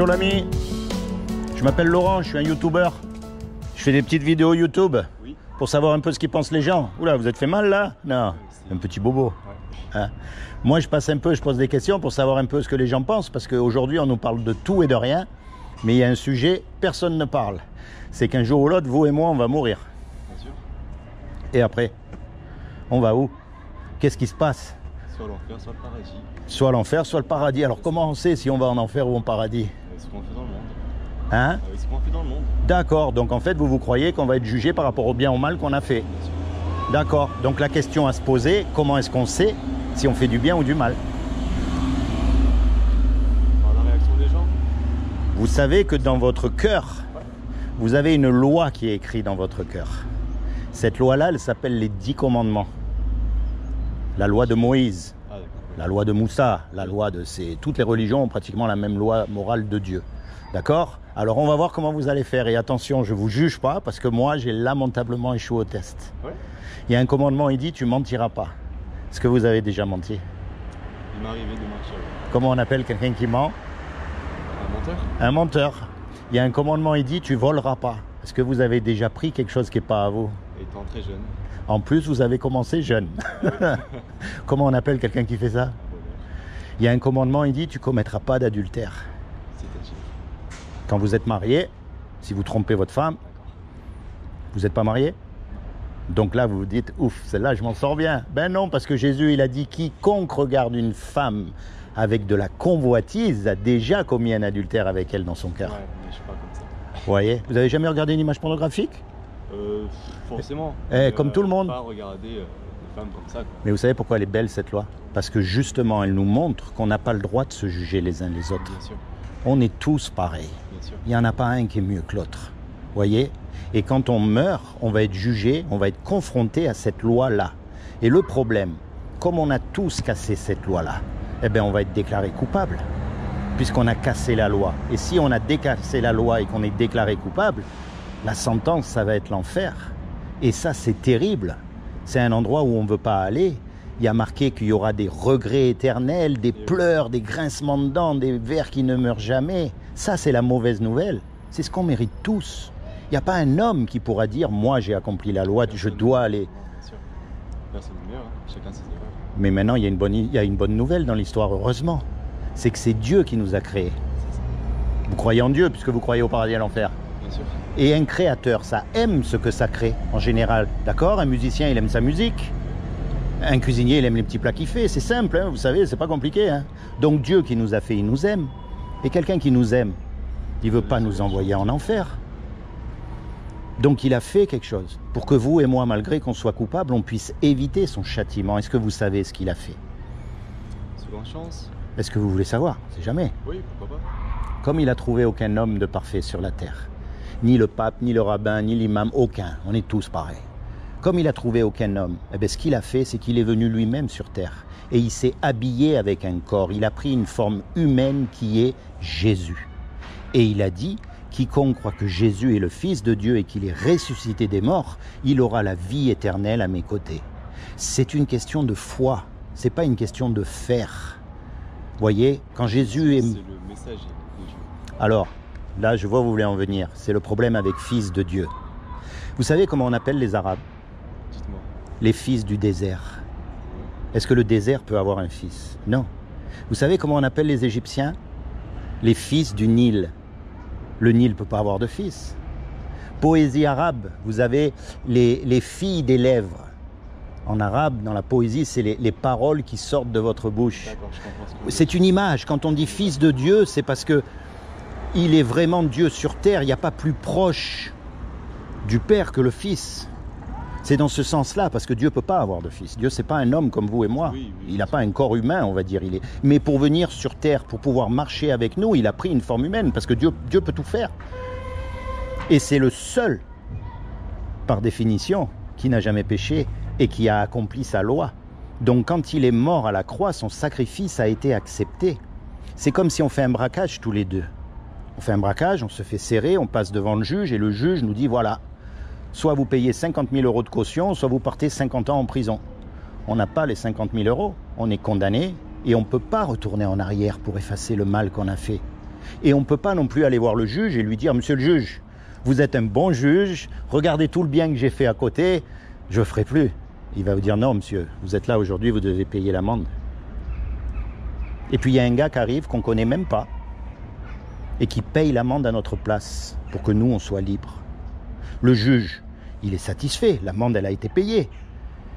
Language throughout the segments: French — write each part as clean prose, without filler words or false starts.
Bonjour l'ami, je m'appelle Laurent, je suis un youtubeur. Je fais des petites vidéos YouTube pour savoir un peu ce qu'ils pensent les gens. Oula, vous êtes fait mal là? Non, un petit bobo. Hein? Moi je passe un peu, je pose des questions pour savoir un peu ce que les gens pensent, parce qu'aujourd'hui on nous parle de tout et de rien, mais il y a un sujet, personne ne parle. C'est qu'un jour ou l'autre, vous et moi, on va mourir. Bien sûr. Et après, on va où? Qu'est-ce qui se passe? Soit l'enfer, soit le paradis. Soit l'enfer, soit le paradis. Alors comment on sait si on va en enfer ou en paradis? Avec ce qu'on fait dans le monde. Hein? Avec ce qu'on fait dans le monde. D'accord, donc en fait vous croyez qu'on va être jugé par rapport au bien ou au mal qu'on a fait. Bien sûr. D'accord, donc la question à se poser, comment est-ce qu'on sait si on fait du bien ou du mal? Par la réaction des gens. Vous savez que dans votre cœur, vous avez une loi qui est écrite dans votre cœur. Cette loi-là, elle s'appelle les 10 commandements. La loi de Moïse, Ah d'accord. la loi de Moussa, la loi de toutes les religions ont pratiquement la même loi morale de Dieu. D'accord? Alors on va voir comment vous allez faire. Et attention, je ne vous juge pas parce que moi j'ai lamentablement échoué au test. Ouais. Il y a un commandement, il dit tu mentiras pas. Est-ce que vous avez déjà menti? Il m'est arrivé de mentir. Comment on appelle quelqu'un qui ment? Un menteur. Un menteur. Il y a un commandement, il dit tu voleras pas. Est-ce que vous avez déjà pris quelque chose qui n'est pas à vous? Étant très jeune. En plus, vous avez commencé jeune. Comment on appelle quelqu'un qui fait ça? Voleur. Il y a un commandement, il dit tu commettras pas d'adultère. C'est-à-dire. Quand vous êtes marié, si vous trompez votre femme, vous n'êtes pas marié? Donc là, vous vous dites, ouf, celle-là, je m'en sors bien. Ben non, parce que Jésus, il a dit, quiconque regarde une femme avec de la convoitise a déjà commis un adultère avec elle dans son cœur. Ouais, mais je suis pas comme ça. Vous voyez? Vous avez jamais regardé une image pornographique? Forcément. Comme tout le monde. Pas regarder des femmes comme ça, quoi. Mais vous savez pourquoi elle est belle, cette loi? Parce que justement, elle nous montre qu'on n'a pas le droit de se juger les uns les autres. Bien sûr. On est tous pareils. Bien sûr. Il n'y en a pas un qui est mieux que l'autre. Voyez? Et quand on meurt, on va être jugé, on va être confronté à cette loi-là. Et le problème, comme on a tous cassé cette loi-là, eh bien on va être déclaré coupable, puisqu'on a cassé la loi. Et si on a décassé la loi et qu'on est déclaré coupable, la sentence, ça va être l'enfer. Et ça, c'est terrible. C'est un endroit où on ne veut pas aller. Il y a marqué qu'il y aura des regrets éternels, des pleurs, des grincements de dents, des vers qui ne meurent jamais. Ça, c'est la mauvaise nouvelle. C'est ce qu'on mérite tous. Il n'y a pas un homme qui pourra dire « Moi, j'ai accompli la loi, je dois aller Bien sûr. Personne n'est meilleur, hein. Chacun ses erreurs. ». Mais maintenant, il y a une bonne nouvelle dans l'histoire, heureusement. C'est que c'est Dieu qui nous a créés. Vous croyez en Dieu, puisque vous croyez au paradis et à l'enfer. Bien sûr. Et un créateur, ça aime ce que ça crée, en général. D'accord? Un musicien, il aime sa musique. Un cuisinier, il aime les petits plats qu'il fait. C'est simple, hein, vous savez, c'est pas compliqué. Hein. Donc Dieu qui nous a fait, il nous aime. Et quelqu'un qui nous aime, il ne veut pas nous envoyer en enfer. Donc il a fait quelque chose pour que vous et moi, malgré qu'on soit coupables, on puisse éviter son châtiment. Est-ce que vous savez ce qu'il a fait? Seconde chance. Est-ce que vous voulez savoir? C'est jamais. Oui, pourquoi pas. Comme il a trouvé aucun homme de parfait sur la terre. Ni le pape, ni le rabbin, ni l'imam, aucun. On est tous pareils. Comme il a trouvé aucun homme, eh bien, ce qu'il a fait, c'est qu'il est venu lui-même sur terre. Et il s'est habillé avec un corps. Il a pris une forme humaine qui est Jésus. Et il a dit, quiconque croit que Jésus est le Fils de Dieu et qu'il est ressuscité des morts, il aura la vie éternelle à mes côtés. C'est une question de foi. C'est pas une question de faire. Voyez, quand Jésus est... C'est le messager de Dieu. Alors, là, je vois où vous voulez en venir. C'est le problème avec Fils de Dieu. Vous savez comment on appelle les Arabes? Dites-moi. Les fils du désert. Est-ce que le désert peut avoir un fils? Non. Vous savez comment on appelle les Égyptiens? Les fils du Nil. Le Nil ne peut pas avoir de fils. Poésie arabe, vous avez les filles des lèvres. En arabe, dans la poésie, c'est les paroles qui sortent de votre bouche. D'accord, je comprends ce que vous dites. C'est une image. Quand on dit fils de Dieu, c'est parce que il est vraiment Dieu sur terre. Il n'y a pas plus proche du Père que le Fils. C'est dans ce sens-là, parce que Dieu ne peut pas avoir de fils. Dieu, ce n'est pas un homme comme vous et moi. Oui, Il n'a pas un corps humain, on va dire. Mais pour venir sur terre, pour pouvoir marcher avec nous, il a pris une forme humaine, parce que Dieu peut tout faire. Et c'est le seul, par définition, qui n'a jamais péché et qui a accompli sa loi. Donc quand il est mort à la croix, son sacrifice a été accepté. C'est comme si on fait un braquage tous les deux. On fait un braquage, on se fait serrer, on passe devant le juge et le juge nous dit voilà, soit vous payez 50 000 € de caution, soit vous partez 50 ans en prison. On n'a pas les 50 000 €, on est condamné et on ne peut pas retourner en arrière pour effacer le mal qu'on a fait. Et on ne peut pas non plus aller voir le juge et lui dire « Monsieur le juge, vous êtes un bon juge, regardez tout le bien que j'ai fait à côté, je ne ferai plus. » Il va vous dire « Non, monsieur, vous êtes là aujourd'hui, vous devez payer l'amende. » Et puis il y a un gars qui arrive qu'on ne connaît même pas et qui paye l'amende à notre place pour que nous, on soit libres. Le juge, il est satisfait, l'amende, elle a été payée.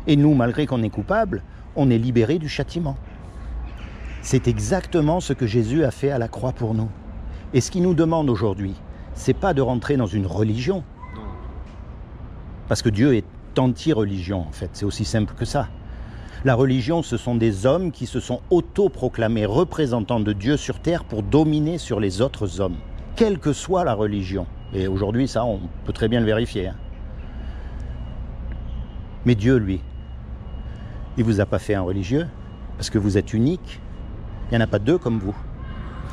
Et nous, malgré qu'on est coupable, on est libérés du châtiment. C'est exactement ce que Jésus a fait à la croix pour nous. Et ce qu'il nous demande aujourd'hui, c'est pas de rentrer dans une religion. Non. Parce que Dieu est anti-religion, en fait. C'est aussi simple que ça. La religion, ce sont des hommes qui se sont autoproclamés représentants de Dieu sur terre pour dominer sur les autres hommes, quelle que soit la religion. Et aujourd'hui, ça, on peut très bien le vérifier. Mais Dieu, lui, il ne vous a pas fait un religieux, parce que vous êtes unique. Il n'y en a pas deux comme vous.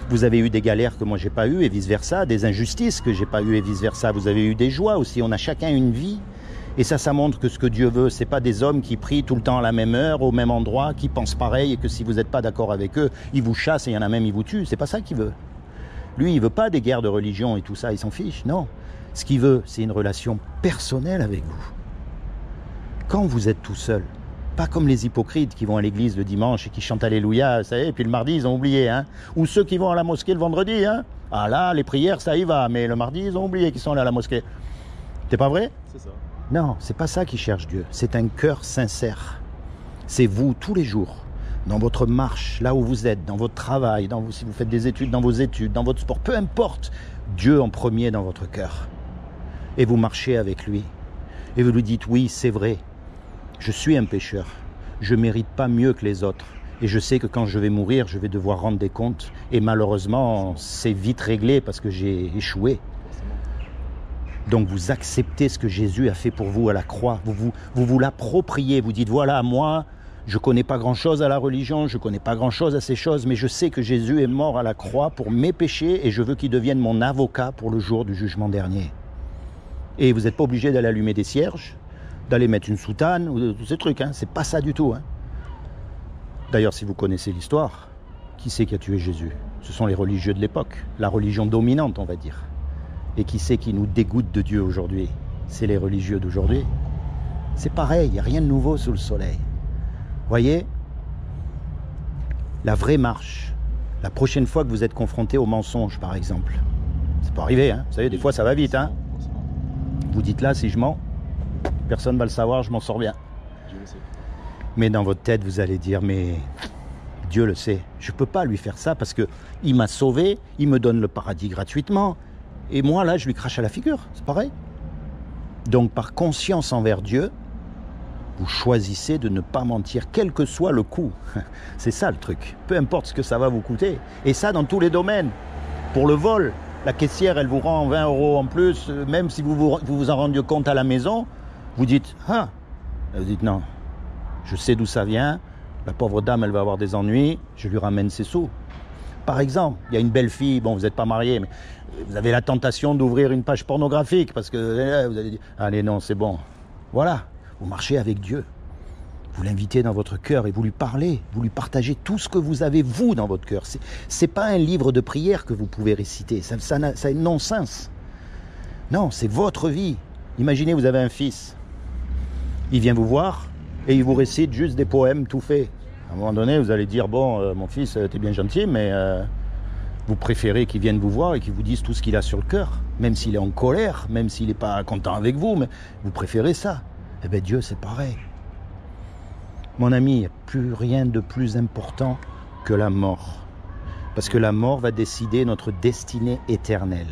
Vous avez eu des galères que moi j'ai pas eues et vice-versa, des injustices que j'ai pas eues et vice-versa. Vous avez eu des joies aussi, on a chacun une vie. Et ça montre que ce que Dieu veut, c'est pas des hommes qui prient tout le temps à la même heure, au même endroit, qui pensent pareil et que si vous n'êtes pas d'accord avec eux, ils vous chassent et il y en a même, ils vous tuent. C'est pas ça qu'il veut. Lui, il veut pas des guerres de religion et tout ça, il s'en fiche. Non. Ce qu'il veut, c'est une relation personnelle avec vous. Quand vous êtes tout seul, pas comme les hypocrites qui vont à l'église le dimanche et qui chantent Alléluia, ça y est, et puis le mardi, ils ont oublié. Hein. Ou ceux qui vont à la mosquée le vendredi. Hein. Ah là, les prières, ça y va, mais le mardi, ils ont oublié qu'ils sont allés à la mosquée. C'est pas vrai? C'est ça. Non, c'est pas ça qui cherche Dieu. C'est un cœur sincère. C'est vous, tous les jours, dans votre marche, là où vous êtes, dans votre travail, si vous faites des études, dans vos études, dans votre sport, peu importe, Dieu en premier dans votre cœur. Et vous marchez avec lui. Et vous lui dites, oui, c'est vrai, je suis un pécheur. Je ne mérite pas mieux que les autres. Et je sais que quand je vais mourir, je vais devoir rendre des comptes. Et malheureusement, c'est vite réglé parce que j'ai échoué. Donc vous acceptez ce que Jésus a fait pour vous à la croix. Vous l'appropriez. Vous dites, voilà, moi, je ne connais pas grand-chose à la religion, je ne connais pas grand-chose à ces choses, mais je sais que Jésus est mort à la croix pour mes péchés et je veux qu'il devienne mon avocat pour le jour du jugement dernier. Et vous n'êtes pas obligé d'aller allumer des cierges, d'aller mettre une soutane ou tous ces trucs. Hein. C'est pas ça du tout. Hein. D'ailleurs, si vous connaissez l'histoire, qui c'est qui a tué Jésus? Ce sont les religieux de l'époque, la religion dominante, on va dire. Et qui c'est qui nous dégoûte de Dieu aujourd'hui? C'est les religieux d'aujourd'hui. C'est pareil, il n'y a rien de nouveau sous le soleil. Voyez, la vraie marche, la prochaine fois que vous êtes confronté au mensonge, par exemple, ça peut arriver, hein. Vous savez, des fois ça va vite. Hein. Vous dites là, si je mens, personne ne va le savoir, je m'en sors bien. Dieu le sait. Mais dans votre tête, vous allez dire, mais Dieu le sait, je ne peux pas lui faire ça parce qu'il m'a sauvé, il me donne le paradis gratuitement. Et moi, là, je lui crache à la figure, c'est pareil. Donc, par conscience envers Dieu, vous choisissez de ne pas mentir, quel que soit le coût. C'est ça le truc, peu importe ce que ça va vous coûter. Et ça, dans tous les domaines. Pour le vol, la caissière, elle vous rend 20 € en plus, même si vous en rendiez compte à la maison, vous dites, ah, vous dites non, je sais d'où ça vient, la pauvre dame, elle va avoir des ennuis, je lui ramène ses sous. Par exemple, il y a une belle fille, bon, vous n'êtes pas marié, mais vous avez la tentation d'ouvrir une page pornographique parce que vous allez dire, allez, non, c'est bon. Voilà, vous marchez avec Dieu. Vous l'invitez dans votre cœur et vous lui parlez, vous lui partagez tout ce que vous avez, vous, dans votre cœur. C'est pas un livre de prière que vous pouvez réciter, ça a non-sens. Non, c'est votre vie. Imaginez, vous avez un fils. Il vient vous voir et il vous récite juste des poèmes tout faits. À un moment donné, vous allez dire, bon, mon fils, t'es bien gentil, mais vous préférez qu'il vienne vous voir et qu'il vous dise tout ce qu'il a sur le cœur, même s'il est en colère, même s'il n'est pas content avec vous, mais vous préférez ça. Eh bien, Dieu, c'est pareil. Mon ami, il n'y a plus rien de plus important que la mort. Parce que la mort va décider notre destinée éternelle.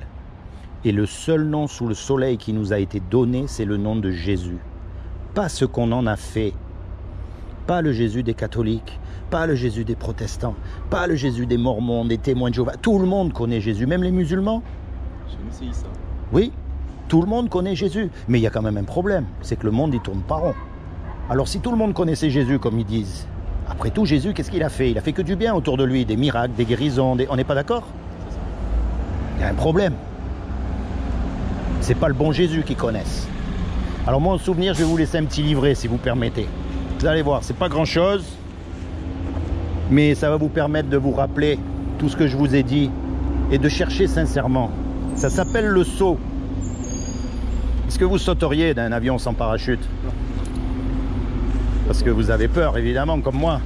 Et le seul nom sous le soleil qui nous a été donné, c'est le nom de Jésus. Pas ce qu'on en a fait. Pas le Jésus des catholiques, pas le Jésus des protestants, pas le Jésus des mormons, des témoins de Jéhovah. Tout le monde connaît Jésus, même les musulmans. J'ai essayé ça. Oui, tout le monde connaît Jésus. Mais il y a quand même un problème, c'est que le monde, il tourne pas rond. Alors si tout le monde connaissait Jésus, comme ils disent, après tout, Jésus, qu'est-ce qu'il a fait? Il a fait que du bien autour de lui, des miracles, des guérisons, on n'est pas d'accord? Il y a un problème. C'est pas le bon Jésus qu'ils connaissent. Alors moi, en souvenir, je vais vous laisser un petit livret, si vous permettez. Vous allez voir, c'est pas grand-chose, mais ça va vous permettre de vous rappeler tout ce que je vous ai dit et de chercher sincèrement. Ça s'appelle le saut. Est-ce que vous sauteriez d'un avion sans parachute? Parce que vous avez peur, évidemment, comme moi.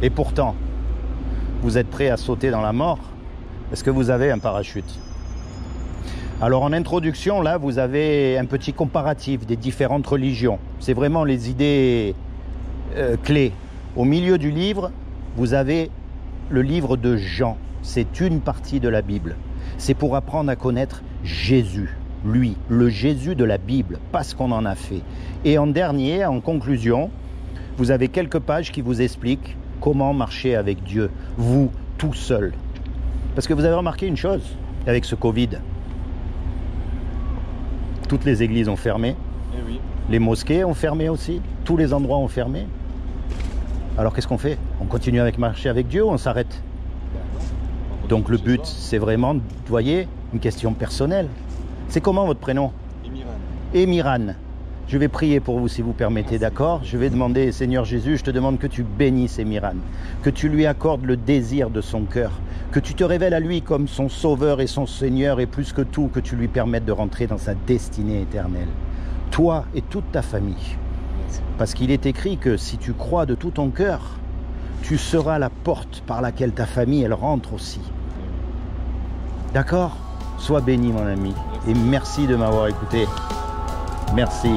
Et pourtant, vous êtes prêt à sauter dans la mort? Est-ce que vous avez un parachute? Alors en introduction, là, vous avez un petit comparatif des différentes religions. C'est vraiment les idées clés. Au milieu du livre, vous avez le livre de Jean. C'est une partie de la Bible. C'est pour apprendre à connaître Jésus, lui, le Jésus de la Bible, pas ce qu'on en a fait. Et en dernier, en conclusion, vous avez quelques pages qui vous expliquent comment marcher avec Dieu, vous, tout seul. Parce que vous avez remarqué une chose avec ce Covid. Toutes les églises ont fermé. Eh oui. Les mosquées ont fermé aussi. Tous les endroits ont fermé. Alors qu'est-ce qu'on fait? On continue avec marcher avec Dieu ou on s'arrête? Donc le but, c'est vraiment, vous voyez, une question personnelle. C'est comment votre prénom? Emiran. Emiran. Je vais prier pour vous si vous permettez, d'accord? Je vais demander, Seigneur Jésus, je te demande que tu bénisses Emiran, que tu lui accordes le désir de son cœur, que tu te révèles à lui comme son sauveur et son Seigneur, et plus que tout, que tu lui permettes de rentrer dans sa destinée éternelle. Toi et toute ta famille. Merci. Parce qu'il est écrit que si tu crois de tout ton cœur, tu seras la porte par laquelle ta famille, elle rentre aussi. D'accord? Sois béni, mon ami. Et merci de m'avoir écouté. Merci.